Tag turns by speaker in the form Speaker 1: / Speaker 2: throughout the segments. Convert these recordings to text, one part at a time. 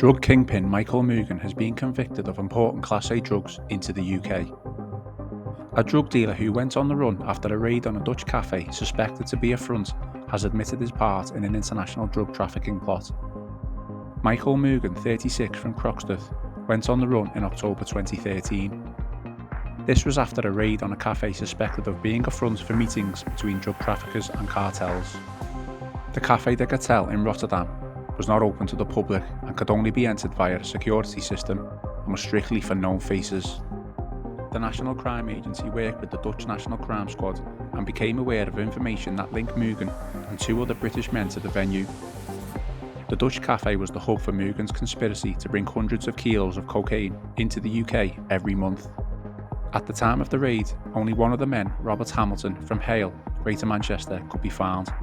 Speaker 1: Drug kingpin Michael Moogan has been convicted of importing Class A drugs into the UK. A drug dealer who went on the run after a raid on a Dutch cafe suspected to be a front has admitted his part in an international drug trafficking plot. Michael Moogan, 36, from Croxteth, went on the run in October 2013. This was after a raid on a cafe suspected of being a front for meetings between drug traffickers and cartels. The Café de Cartel in Rotterdam was not open to the public and could only be entered via a security system and was strictly for known faces. The National Crime Agency worked with the Dutch National Crime Squad and became aware of information that linked Moogan and two other British men to the venue. The Dutch cafe was the hub for Moogan's conspiracy to bring hundreds of kilos of cocaine into the UK every month. At the time of the raid, only one of the men, Robert Hamilton from Hale, Greater Manchester, could be found.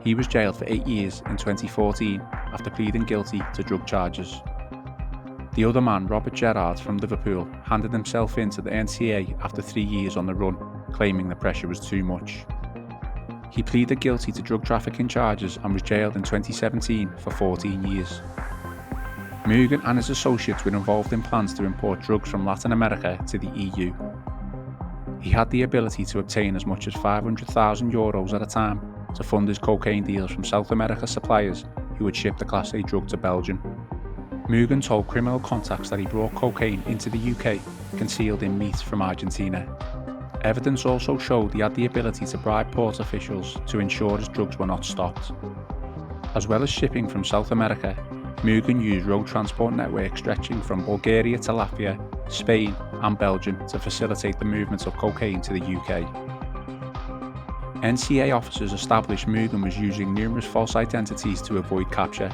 Speaker 1: He was jailed for 8 years in 2014 after pleading guilty to drug charges. The other man, Robert Gerrard from Liverpool, handed himself in to the NCA after 3 years on the run, claiming the pressure was too much. He pleaded guilty to drug trafficking charges and was jailed in 2017 for 14 years. Moogan and his associates were involved in plans to import drugs from Latin America to the EU. He had the ability to obtain as much as €500,000 at a time to fund his cocaine deals from South America suppliers who would ship the Class A drug to Belgium. Moogan told criminal contacts that he brought cocaine into the UK concealed in meat from Argentina. Evidence also showed he had the ability to bribe port officials to ensure his drugs were not stopped. As well as shipping from South America, Moogan used road transport networks stretching from Bulgaria to Latvia, Spain and Belgium to facilitate the movement of cocaine to the UK. NCA officers established Moogan was using numerous false identities to avoid capture.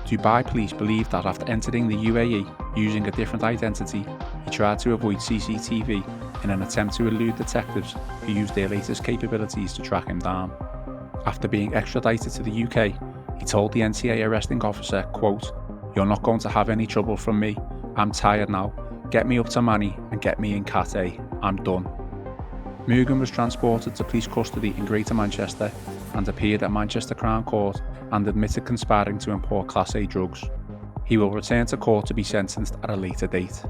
Speaker 1: Dubai police believe that after entering the UAE using a different identity, he tried to avoid CCTV in an attempt to elude detectives who used their latest capabilities to track him down. After being extradited to the UK, he told the NCA arresting officer, quote, "You're not going to have any trouble from me. I'm tired now. Get me up to Manny and get me in Cat A. I'm done." Moogan was transported to police custody in Greater Manchester and appeared at Manchester Crown Court and admitted conspiring to import Class A drugs. He will return to court to be sentenced at a later date.